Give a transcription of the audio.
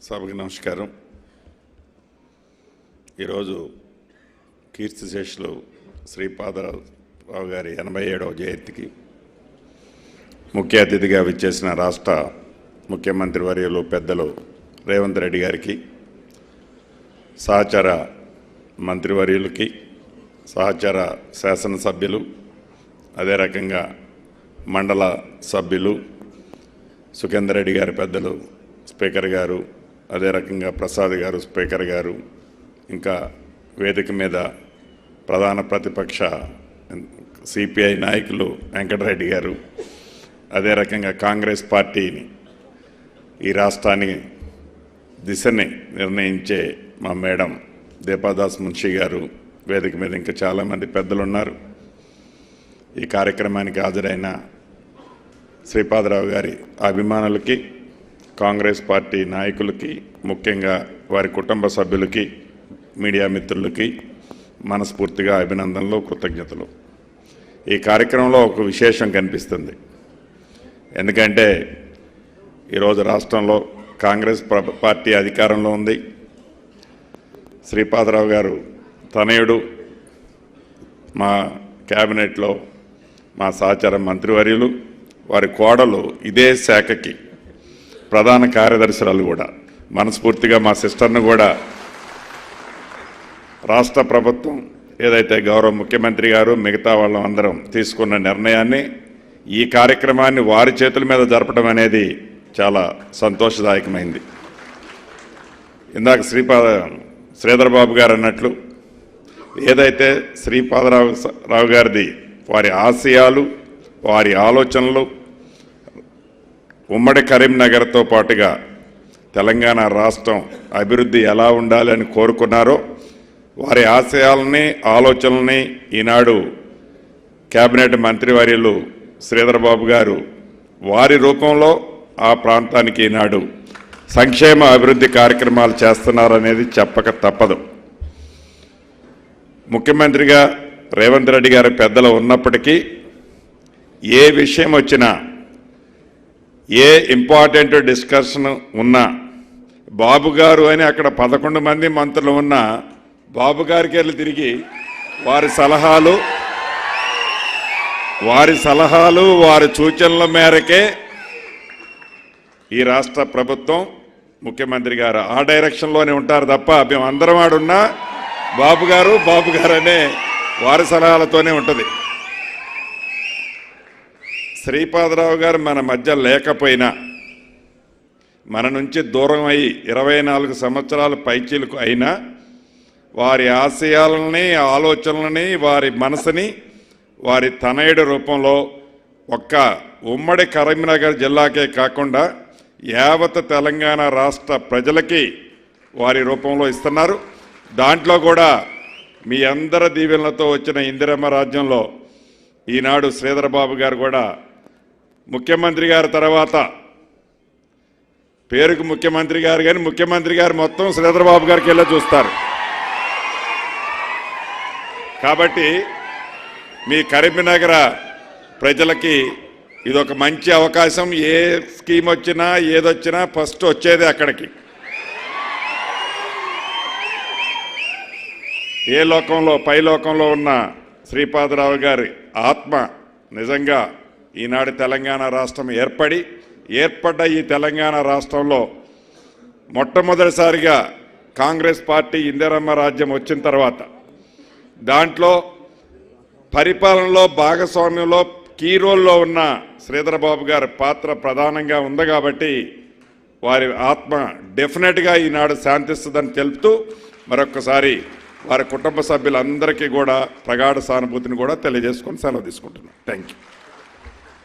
సభకి నమస్కారం. ఈరోజు కీర్తిశేషులు శ్రీపాదరావు గారి 87వ జయంతికి ముఖ్య అతిథిగా విచ్చేసిన రాష్ట్ర ముఖ్యమంత్రి వర్యులు పెద్దలు రేవంత్ రెడ్డి గారికి, సహచర మంత్రివర్యులకి, సహచర శాసనసభ్యులు, అదే రకంగా మండల సభ్యులు, సుఖేందర్ రెడ్డి గారి పెద్దలు స్పీకర్ గారు, అదే రకంగా ప్రసాద్ గారు స్పీకర్ గారు, ఇంకా వేదిక మీద ప్రధాన ప్రతిపక్ష సిపిఐ నాయకులు వెంకటరెడ్డి గారు, అదే రకంగా కాంగ్రెస్ పార్టీని ఈ రాష్ట్రాన్ని దిశని నిర్ణయించే మా మేడం దీపాదాస్ మున్షి గారు, వేదిక మీద ఇంకా చాలామంది పెద్దలు ఉన్నారు. ఈ కార్యక్రమానికి హాజరైన శ్రీపాదరావు గారి అభిమానులకి, కాంగ్రెస్ పార్టీ నాయకులకి, ముఖ్యంగా వారి కుటుంబ సభ్యులకి, మీడియా మిత్రులకి మనస్ఫూర్తిగా అభినందనలు, కృతజ్ఞతలు. ఈ కార్యక్రమంలో ఒక విశేషం కనిపిస్తుంది. ఎందుకంటే ఈరోజు రాష్ట్రంలో కాంగ్రెస్ పార్టీ అధికారంలో ఉంది. శ్రీపాదరావు గారు తనయుడు మా క్యాబినెట్లో మా సహచర మంత్రివర్యులు, వారి కోడలు ఇదే శాఖకి ప్రధాన కార్యదర్శురాలు కూడా. మనస్ఫూర్తిగా మా సిస్టర్ను కూడా రాష్ట్ర ప్రభుత్వం ఏదైతే గౌరవ ముఖ్యమంత్రి గారు మిగతా వాళ్ళం అందరం తీసుకున్న నిర్ణయాన్ని, ఈ కార్యక్రమాన్ని వారి చేతుల మీద జరపడం అనేది చాలా సంతోషదాయకమైంది. ఇందాక శ్రీధర్ బాబు గారు అన్నట్లు ఏదైతే శ్రీపాదరావు గారిది వారి ఆశయాలు, వారి ఆలోచనలు ఉమ్మడి కరీంనగర్తో పాటుగా తెలంగాణ రాష్ట్రం అభివృద్ధి ఎలా ఉండాలని కోరుకున్నారో, వారి ఆశయాలని, ఆలోచనల్ని ఈనాడు కేబినెట్ మంత్రివర్యులు శ్రీధర్ బాబు గారు వారి రూపంలో ఆ ప్రాంతానికి ఈనాడు సంక్షేమ అభివృద్ధి కార్యక్రమాలు చేస్తున్నారనేది చెప్పక తప్పదు. ముఖ్యమంత్రిగా రేవంత్ రెడ్డి గారి పెద్దలు ఉన్నప్పటికీ ఏ విషయం వచ్చినా, ఏ ఇంపార్టెంట్ డిస్కషన్ ఉన్నా బాబు గారు అని అక్కడ 11 మంది మంత్రులు ఉన్నా బాబు గారికి వెళ్ళి తిరిగి వారి సలహాలు వారి సూచనల మేరకే ఈ రాష్ట్ర ప్రభుత్వం, ముఖ్యమంత్రి గారు ఆ డైరెక్షన్లోనే ఉంటారు తప్ప మేమందరం ఆడున్నా బాబు గారు అనే వారి సలహాలతోనే ఉంటుంది. శ్రీపాదరావు గారు మన మధ్య లేకపోయినా, మన నుంచి దూరం అయ్యి 24 సంవత్సరాల పైచీలకు అయినా వారి ఆశయాలని, ఆలోచనలని, వారి మనసుని వారి తనయుడి రూపంలో ఒక్క ఉమ్మడి కరీంనగర్ జిల్లాకే కాకుండా యావత్ తెలంగాణ రాష్ట్ర ప్రజలకి వారి రూపంలో ఇస్తున్నారు. దాంట్లో కూడా మీ అందరి దీవెనలతో వచ్చిన ఇందిరమ్మ రాజ్యంలో ఈనాడు శ్రీధర్ బాబు గారు కూడా ముఖ్యమంత్రి గారి తర్వాత, పేరుకు ముఖ్యమంత్రి గారు కానీ ముఖ్యమంత్రి గారు మొత్తం శ్రీధర్ బాబు గారికి వెళ్ళి చూస్తారు. కాబట్టి మీ కరీంనగర్ ప్రజలకి ఇదొక మంచి అవకాశం. ఏ స్కీమ్ వచ్చినా ఏదొచ్చినా ఫస్ట్ వచ్చేది అక్కడికి. ఏ లోకంలో, పై లోకంలో ఉన్న శ్రీపాదరావు గారి ఆత్మ నిజంగా ఈనాడు తెలంగాణ రాష్ట్రం ఏర్పడ్డ ఈ తెలంగాణ రాష్ట్రంలో మొట్టమొదటిసారిగా కాంగ్రెస్ పార్టీ ఇందిరమ్మ రాజ్యం వచ్చిన తర్వాత దాంట్లో పరిపాలనలో భాగస్వామ్యంలో కీ రోల్లో ఉన్న శ్రీధర్ బాబు గారి పాత్ర ప్రధానంగా ఉంది. కాబట్టి వారి ఆత్మ డెఫినెట్గా ఈనాడు శాంతిస్తుందని తెలుపుతూ మరొక్కసారి వారి కుటుంబ సభ్యులందరికీ కూడా ప్రగాఢ సానుభూతిని కూడా తెలియజేసుకొని సెలవు తీసుకుంటున్నాను. Thank you.